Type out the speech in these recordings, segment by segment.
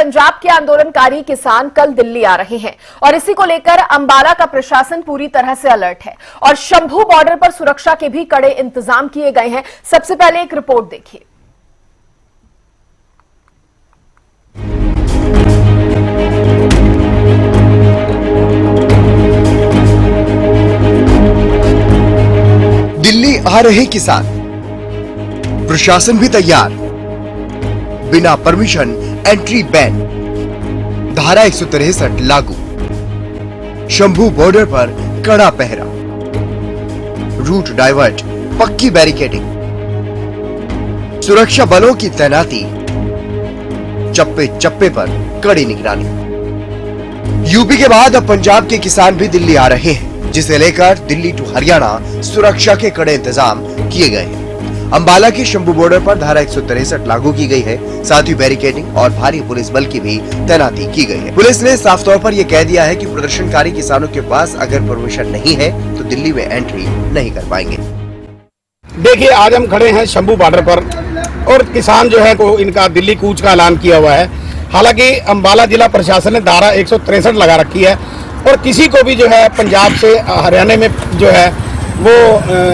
पंजाब के आंदोलनकारी किसान कल दिल्ली आ रहे हैं और इसी को लेकर अंबाला का प्रशासन पूरी तरह से अलर्ट है और शंभू बॉर्डर पर सुरक्षा के भी कड़े इंतजाम किए गए हैं। सबसे पहले एक रिपोर्ट देखिए। दिल्ली आ रहे किसान, प्रशासन भी तैयार, बिना परमिशन एंट्री बैन, धारा 163 लागू, शंभू बॉर्डर पर कड़ा पहरा, रूट डाइवर्ट, पक्की बैरिकेडिंग, सुरक्षा बलों की तैनाती, चप्पे चप्पे पर कड़ी निगरानी। यूपी के बाद अब पंजाब के किसान भी दिल्ली आ रहे हैं, जिसे लेकर दिल्ली टू हरियाणा सुरक्षा के कड़े इंतजाम किए गए हैं। अंबाला के शंभू बॉर्डर पर धारा 163 लागू की गई है, साथ ही बैरिकेडिंग और भारी पुलिस बल की भी तैनाती की गई है। पुलिस ने साफ तौर पर यह कह दिया है कि प्रदर्शनकारी किसानों के पास अगर परमिशन नहीं है तो दिल्ली में एंट्री नहीं कर पाएंगे। देखिए, आज हम खड़े हैं शंभू बॉर्डर पर और किसान जो है को इनका दिल्ली कूच का ऐलान किया हुआ है। हालांकि अंबाला जिला प्रशासन ने धारा 163 लगा रखी है और किसी को भी जो है पंजाब से हरियाणा में जो है वो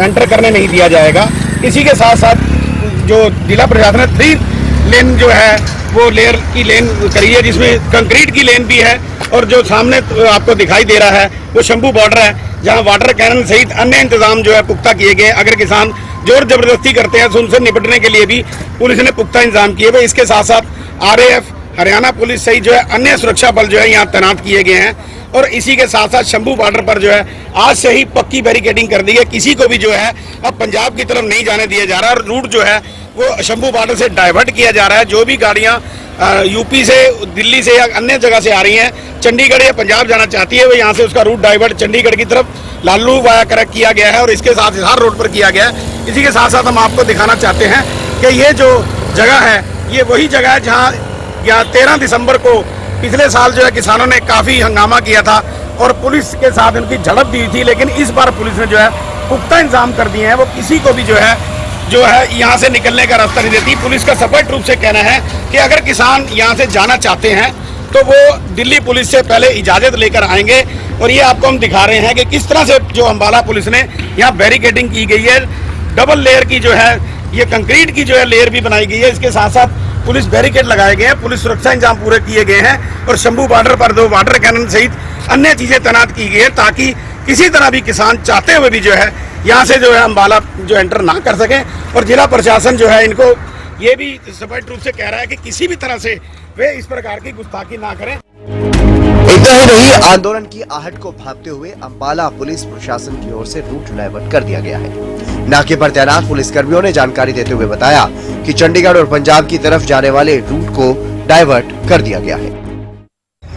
एंटर करने नहीं दिया जाएगा। इसी के साथ साथ जो जिला प्रशासन ने 3 लेन जो है वो लेयर की लेन करी है, जिसमें कंक्रीट की लेन भी है और जो सामने आपको दिखाई दे रहा है वो शंभू बॉर्डर है, जहां वाटर कैनन सहित अन्य इंतजाम जो है पुख्ता किए गए। अगर किसान जोर जबरदस्ती करते हैं तो उनसे निपटने के लिए भी पुलिस ने पुख्ता इंतजाम किए हुए। इसके साथ साथ RAF हरियाणा पुलिस सहित जो है अन्य सुरक्षा बल जो है यहाँ तैनात किए गए हैं और इसी के साथ साथ शंभू बॉर्डर पर जो है आज से ही पक्की बैरिकेडिंग कर दी है। किसी को भी जो है अब पंजाब की तरफ नहीं जाने दिया जा रहा है और रूट जो है वो शंभू बॉर्डर से डाइवर्ट किया जा रहा है। जो भी गाड़ियां यूपी से, दिल्ली से या अन्य जगह से आ रही हैं, चंडीगढ़ या पंजाब जाना चाहती है, वो यहाँ से उसका रूट डाइवर्ट चंडीगढ़ की तरफ लालू वाया करेक्ट किया गया है और इसके साथ हर रोड पर किया गया है। इसी के साथ साथ हम आपको दिखाना चाहते हैं कि ये जो जगह है ये वही जगह है जहाँ 13 दिसंबर को पिछले साल जो है किसानों ने काफी हंगामा किया था और पुलिस के साथ उनकी झड़प दी थी, लेकिन इस बार पुलिस ने जो है पुख्ता इंतजाम कर दिए हैं। वो किसी को भी जो है यहाँ से निकलने का रास्ता नहीं देती। पुलिस का स्पष्ट रूप से कहना है कि अगर किसान यहाँ से जाना चाहते हैं तो वो दिल्ली पुलिस से पहले इजाजत लेकर आएंगे और ये आपको हम दिखा रहे हैं कि किस तरह से जो अंबाला पुलिस ने यहाँ बैरिकेडिंग की गई है। डबल लेयर की जो है ये कंक्रीट की जो है लेयर भी बनाई गई है। इसके साथ साथ पुलिस बैरिकेड लगाए गए हैं, पुलिस सुरक्षा इंतजाम पूरे किए गए हैं और शंभू बॉर्डर पर 2 वाटर कैनन सहित अन्य चीजें तैनात की गई है ताकि किसी तरह भी किसान चाहते हुए भी जो है यहाँ से जो है अंबाला जो एंटर ना कर सके। और जिला प्रशासन जो है इनको ये भी स्पष्ट रूप से कह रहा है कि किसी भी तरह से वे इस प्रकार की गुस्ताखी ना करें। इतना ही नहीं, आंदोलन की आहट को भांपते हुए अंबाला पुलिस प्रशासन की ओर से रूट डाइवर्ट कर दिया गया है। नाके पर तैनात पुलिसकर्मियों ने जानकारी देते हुए बताया कि चंडीगढ़ और पंजाब की तरफ जाने वाले रूट को डाइवर्ट कर दिया गया है।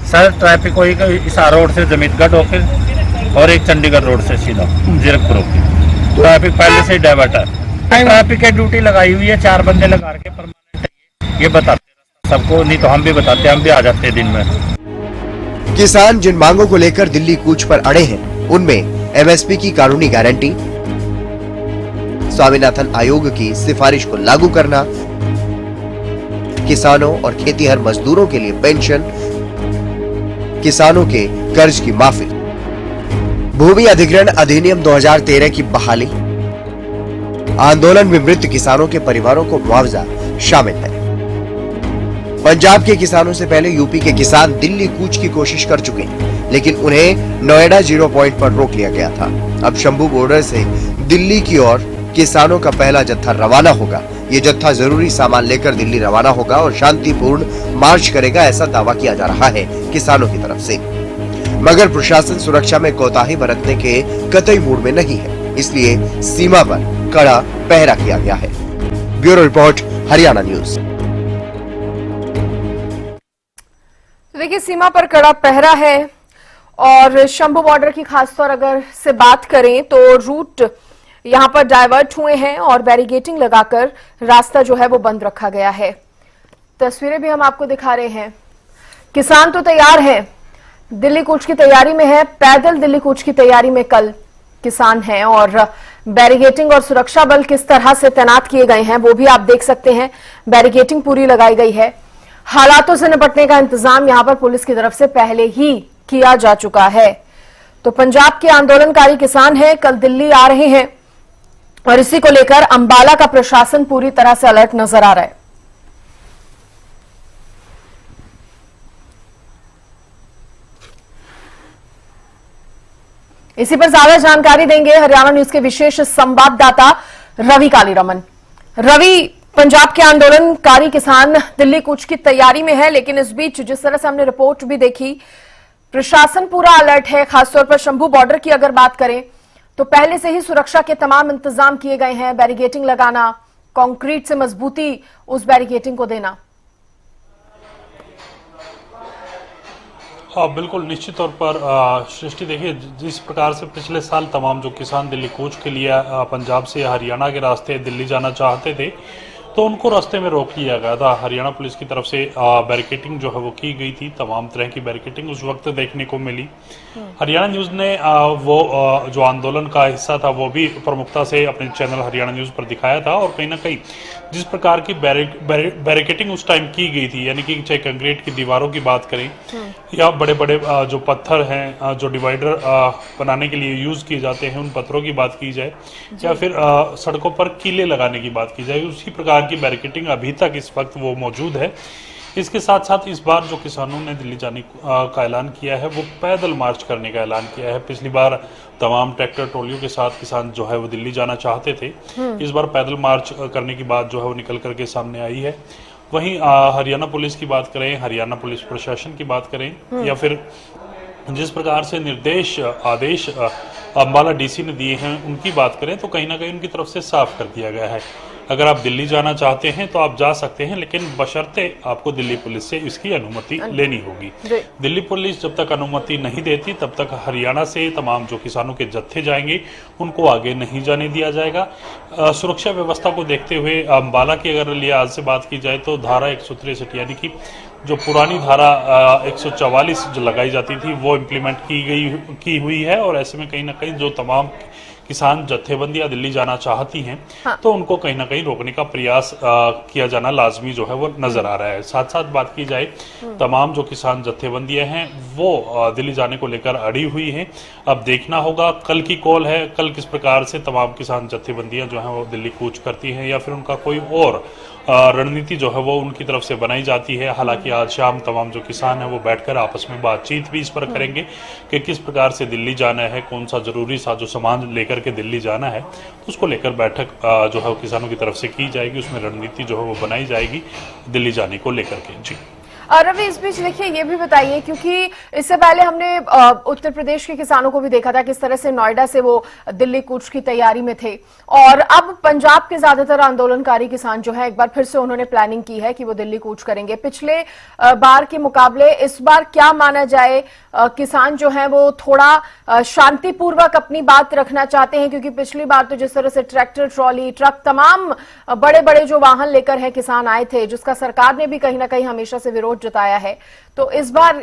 सर, ट्रैफिक को एक इसारा रोड से जमीतगढ़ होकर और एक चंडीगढ़ रोड से सीधा जीरकपुर होकर ट्रैफिक पहले से डाइवर्ट है। ट्रैफिक की ड्यूटी लगाई हुई है, 4 बंदे लगा के परमानेंट है। ये बताते सबको, नहीं तो हम भी बताते, हम भी आ जाते दिन में। किसान जिन मांगों को लेकर दिल्ली कूच पर अड़े हैं उनमें MSP की कानूनी गारंटी, स्वामीनाथन आयोग की सिफारिश को लागू करना, किसानों और खेतीहर मजदूरों के लिए पेंशन, किसानों के कर्ज की माफी, भूमि अधिग्रहण अधिनियम 2013 की बहाली, आंदोलन में मृत किसानों के परिवारों को मुआवजा शामिल है। पंजाब के किसानों से पहले यूपी के किसान दिल्ली कूच की कोशिश कर चुके हैं, लेकिन उन्हें नोएडा 0 पॉइंट पर रोक लिया गया था। अब शंभू बॉर्डर से दिल्ली की ओर किसानों का पहला जत्था रवाना होगा। ये जत्था जरूरी सामान लेकर दिल्ली रवाना होगा और शांतिपूर्ण मार्च करेगा, ऐसा दावा किया जा रहा है किसानों की तरफ से। मगर प्रशासन सुरक्षा में कोताही बरतने के कतई मूड में नहीं है, इसलिए सीमा पर कड़ा पहरा किया गया है। Bureau report, Haryana news. देखिए, सीमा पर कड़ा पहरा है और शंभू बॉर्डर की खासतौर अगर से बात करें तो रूट यहां पर डाइवर्ट हुए हैं और बैरिकेडिंग लगाकर रास्ता जो है वो बंद रखा गया है। तस्वीरें भी हम आपको दिखा रहे हैं। किसान तो तैयार हैं, दिल्ली कूच की तैयारी में है, पैदल दिल्ली कूच की तैयारी में कल किसान हैं और बैरिकेडिंग और सुरक्षा बल किस तरह से तैनात किए गए हैं वो भी आप देख सकते हैं। बैरिकेडिंग पूरी लगाई गई है। हालातों से निपटने का इंतजाम यहां पर पुलिस की तरफ से पहले ही किया जा चुका है। तो पंजाब के आंदोलनकारी किसान हैं, कल दिल्ली आ रहे हैं और इसी को लेकर अंबाला का प्रशासन पूरी तरह से अलर्ट नजर आ रहा है। इसी पर ज्यादा जानकारी देंगे हरियाणा न्यूज के विशेष संवाददाता रवि कालीरमन। रवि, पंजाब के आंदोलनकारी किसान दिल्ली कूच की तैयारी में है, लेकिन इस बीच जिस तरह से हमने रिपोर्ट भी देखी, प्रशासन पूरा अलर्ट है। खासतौर पर शंभू बॉर्डर की अगर बात करें तो पहले से ही सुरक्षा के तमाम इंतजाम किए गए हैं। बैरिकेटिंग लगाना, कंक्रीट से मजबूती उस बैरिकेटिंग को देना। हाँ बिल्कुल, निश्चित तौर पर सृष्टि देखिए, जिस प्रकार से पिछले साल तमाम जो किसान दिल्ली कूच के लिए पंजाब से हरियाणा के रास्ते दिल्ली जाना चाहते थे, तो उनको रास्ते में रोक लिया गया था। हरियाणा पुलिस की तरफ से बैरिकेटिंग जो है वो की गई थी। तमाम तरह की बैरिकेटिंग उस वक्त देखने को मिली। हरियाणा न्यूज़ ने वो जो आंदोलन का हिस्सा था वो भी प्रमुखता से अपने चैनल हरियाणा न्यूज़ पर दिखाया था। और कहीं ना कहीं जिस प्रकार की बैरिकेटिंग उस टाइम की गई थी, यानी कि चाहे कंक्रीट की दीवारों की बात करें या बड़े बड़े जो पत्थर हैं जो डिवाइडर बनाने के लिए यूज़ किए जाते हैं, उन पत्थरों की बात की जाए या फिर सड़कों पर कीले लगाने की बात की जाए, उसी प्रकार की बैरिकेटिंग अभी तक इस वक्त वो मौजूद है। इसके साथ साथ इस बार जो किसानों ने दिल्ली जाने का ऐलान किया है वो पैदल मार्च करने का ऐलान किया है। पिछली बार तमाम ट्रैक्टर ट्रॉलियों के साथ किसान जो है वो दिल्ली जाना चाहते थे, इस बार पैदल मार्च करने की बात जो है वो निकल करके सामने आई है। वहीं हरियाणा पुलिस की बात करें, हरियाणा पुलिस प्रशासन की बात करें या फिर जिस प्रकार से निर्देश आदेश अंबाला डीसी ने दिए हैं उनकी बात करें, तो कहीं ना कहीं उनकी तरफ से साफ कर दिया गया है। अगर आप दिल्ली जाना चाहते हैं तो आप जा सकते हैं, लेकिन बशर्ते आपको दिल्ली पुलिस से इसकी अनुमति लेनी होगी। दिल्ली पुलिस जब तक अनुमति नहीं देती तब तक हरियाणा से तमाम जो किसानों के जत्थे जाएंगे उनको आगे नहीं जाने दिया जाएगा। सुरक्षा व्यवस्था को देखते हुए अंबाला की अगर लिहाज से बात की जाए तो धारा 163 यानी कि जो पुरानी धारा 144 जो लगाई जाती थी वो इम्प्लीमेंट की हुई है। और ऐसे में कहीं ना कहीं जो तमाम किसान जत्थेबंदियां दिल्ली जाना चाहती हैं, तो उनको कहीं ना कहीं रोकने का प्रयास किया जाना लाजमी जो है वो नजर आ रहा है। साथ साथ बात की जाए, तमाम जो किसान जत्थेबंदियां हैं वो दिल्ली जाने को लेकर अड़ी हुई हैं। अब देखना होगा, कल की कॉल है, कल किस प्रकार से तमाम किसान जत्थेबंदियां जो हैं वो दिल्ली कूच करती हैं या फिर उनका कोई और रणनीति जो है वो उनकी तरफ से बनाई जाती है। हालांकि आज शाम तमाम जो किसान हैं वो बैठकर आपस में बातचीत भी इस पर करेंगे कि किस प्रकार से दिल्ली जाना है, कौन सा जरूरी सा जो सामान लेकर के दिल्ली जाना है, तो उसको लेकर बैठक जो है वो किसानों की तरफ से की जाएगी। उसमें रणनीति जो है वो बनाई जाएगी दिल्ली जाने को लेकर के। जी रवि, इस बीच देखिए ये भी बताइए, क्योंकि इससे पहले हमने उत्तर प्रदेश के किसानों को भी देखा था किस तरह से नोएडा से वो दिल्ली कूच की तैयारी में थे, और अब पंजाब के ज्यादातर आंदोलनकारी किसान जो है एक बार फिर से उन्होंने प्लानिंग की है कि वो दिल्ली कूच करेंगे। पिछले बार के मुकाबले इस बार क्या माना जाए, किसान जो है वो थोड़ा शांतिपूर्वक अपनी बात रखना चाहते हैं, क्योंकि पिछली बार तो जिस तरह से ट्रैक्टर, ट्रॉली, ट्रक, तमाम बड़े बड़े जो वाहन लेकर है किसान आए थे, जिसका सरकार ने भी कहीं ना कहीं हमेशा से विरोध जताया है, तो इस बार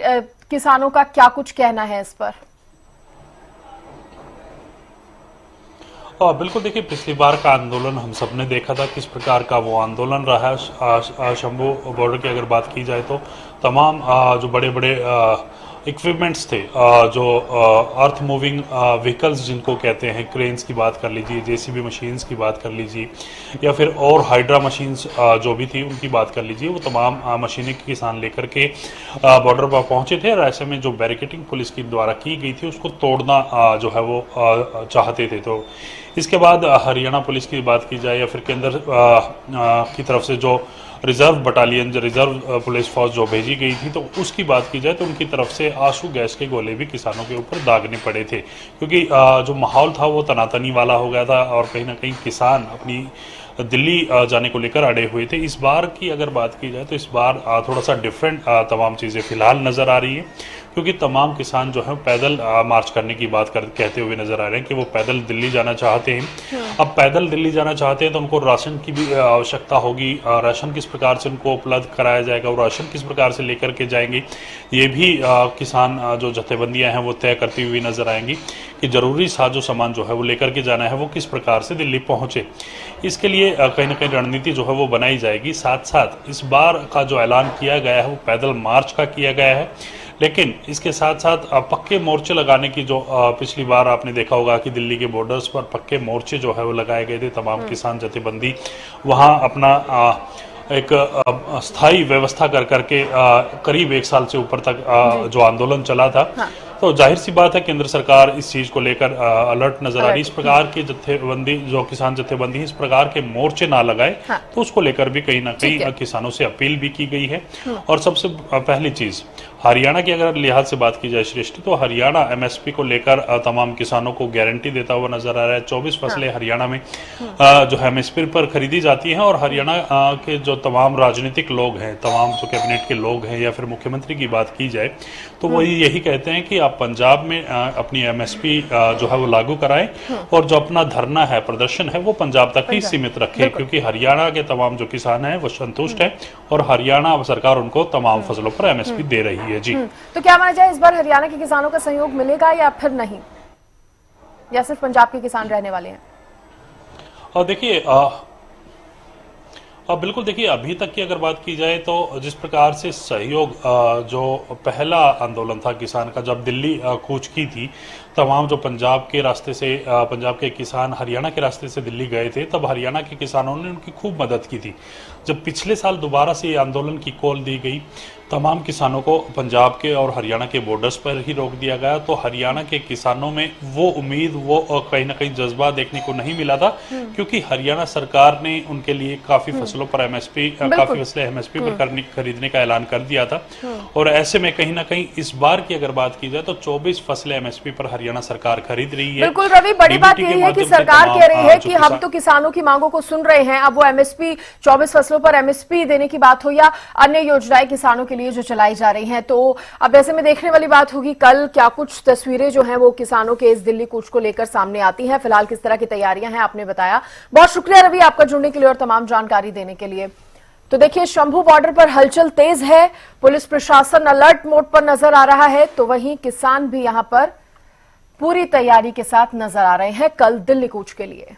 किसानों का क्या कुछ कहना है इस पर? बिल्कुल, देखिए पिछली बार का आंदोलन हम सब ने देखा था किस प्रकार का वो आंदोलन रहा है। शंभू बॉर्डर की अगर बात की जाए तो तमाम जो बड़े बड़े इक्विपमेंट्स थे, जो अर्थ मूविंग व्हीकल्स जिनको कहते हैं, क्रेन्स की बात कर लीजिए, जेसीबी मशीन्स की बात कर लीजिए या फिर और हाइड्रा मशीन्स जो भी थी उनकी बात कर लीजिए, वो तमाम मशीनें किसान लेकर के बॉर्डर पर पहुंचे थे। और ऐसे में जो बैरिकेटिंग पुलिस की द्वारा की गई थी उसको तोड़ना जो है वो चाहते थे। तो इसके बाद हरियाणा पुलिस की बात की जाए या फिर केंद्र की तरफ से जो रिजर्व बटालियन, जो रिजर्व पुलिस फोर्स जो भेजी गई थी, तो उसकी बात की जाए तो उनकी तरफ से आंसू गैस के गोले भी किसानों के ऊपर दागने पड़े थे, क्योंकि जो माहौल था वो तनातनी वाला हो गया था और कहीं ना कहीं किसान अपनी दिल्ली जाने को लेकर अड़े हुए थे। इस बार की अगर बात की जाए तो इस बार थोड़ा सा डिफरेंट तमाम चीज़ें फिलहाल नज़र आ रही हैं, क्योंकि तमाम किसान जो है पैदल मार्च करने की बात कहते हुए नजर आ रहे हैं कि वो पैदल दिल्ली जाना चाहते हैं। अब पैदल दिल्ली जाना चाहते हैं तो उनको राशन की भी आवश्यकता होगी। राशन किस प्रकार से उनको उपलब्ध कराया जाएगा और राशन किस प्रकार से लेकर के जाएंगे, ये भी किसान जो जथेबंदियां हैं वो तय करती हुई नजर आएंगी कि जरूरी साजो सामान जो है वो लेकर के जाना है वो किस प्रकार से दिल्ली पहुंचे। इसके लिए कहीं ना कहीं रणनीति जो है वो बनाई जाएगी। साथ साथ इस बार का जो ऐलान किया गया है वो पैदल मार्च का किया गया है, लेकिन इसके साथ साथ पक्के मोर्चे लगाने की जो पिछली बार आपने देखा होगा कि दिल्ली के बॉर्डर्स पर पक्के मोर्चे जो है वो लगाए गए थे। तमाम किसान जथेबंदी वहां अपना एक स्थायी व्यवस्था कर करके करीब 1 साल से ऊपर तक जो आंदोलन चला था। हाँ। तो जाहिर सी बात है केंद्र सरकार इस चीज को लेकर अलर्ट नजर आ रही। इस प्रकार के जथेबंदी जो किसान जथेबंदी इस प्रकार के मोर्चे ना लगाए। हाँ। तो उसको लेकर भी कहीं ना कहीं किसानों से अपील भी की गई है। और सबसे पहली चीज हरियाणा की अगर लिहाज से बात की जाए सृष्टि, तो हरियाणा एमएसपी को लेकर तमाम किसानों को गारंटी देता हुआ नजर आ रहा है। 24 फसलें हरियाणा में जो है एमएसपी पर खरीदी जाती हैं और हरियाणा के जो तमाम राजनीतिक लोग हैं, तमाम जो कैबिनेट के लोग हैं या फिर मुख्यमंत्री की बात की जाए तो वो यही कहते हैं कि आप पंजाब में अपनी एमएसपी जो है वो लागू कराएं और जो अपना धरना है, प्रदर्शन है, वो पंजाब तक ही सीमित रखें, क्योंकि हरियाणा के तमाम जो किसान हैं वो संतुष्ट हैं और हरियाणा सरकार उनको तमाम फसलों पर एमएसपी दे रही है। जी, तो क्या माना जाए इस बार हरियाणा के किसानों का सहयोग मिलेगा या फिर नहीं, या सिर्फ पंजाब के किसान रहने वाले हैं? और देखिए बिल्कुल, देखिए अभी तक की अगर बात की जाए तो जिस प्रकार से सहयोग जो पहला आंदोलन था किसान का, जब दिल्ली कूच की थी, तमाम जो पंजाब के रास्ते से पंजाब के किसान हरियाणा के रास्ते से दिल्ली गए थे, तब हरियाणा के किसानों ने उनकी खूब मदद की थी। जब पिछले साल दोबारा से ये आंदोलन की कॉल दी गई, तमाम किसानों को पंजाब के और हरियाणा के बॉर्डर्स पर ही रोक दिया गया, तो हरियाणा के किसानों में वो उम्मीद, वो कहीं ना कहीं जज्बा देखने को नहीं मिला था, क्योंकि हरियाणा सरकार ने उनके लिए काफी फसलों पर एमएसपी, काफी फसलें एमएसपी पर खरीदने का ऐलान कर दिया था। और ऐसे में कहीं ना कहीं इस बार की अगर बात की जाए तो 24 फसलें एमएसपी पर हरियाणा सरकार खरीद रही है। बिल्कुल रवि, बड़ी बात यही है कि सरकार कह रही है कि हम तो किसानों की मांगों को सुन रहे हैं। अब वो एमएसपी 24 फसलों पर एमएसपी देने की बात हो या अन्य योजनाएं किसानों के लिए जो चलाई जा रही हैं, तो अब ऐसे में देखने वाली बात होगी कल क्या कुछ तस्वीरें जो हैं वो किसानों के इस दिल्ली कूच को लेकर सामने आती हैं। फिलहाल किस तरह की तैयारियां हैं आपने बताया। बहुत शुक्रिया रवि आपका जुड़ने के लिए और तमाम जानकारी देने के लिए। तो देखिए, शंभू बॉर्डर पर हलचल तेज है, पुलिस प्रशासन अलर्ट मोड पर नजर आ रहा है, तो वहीं किसान भी यहां पर पूरी तैयारी के साथ नजर आ रहे हैं कल दिल्ली कूच के लिए।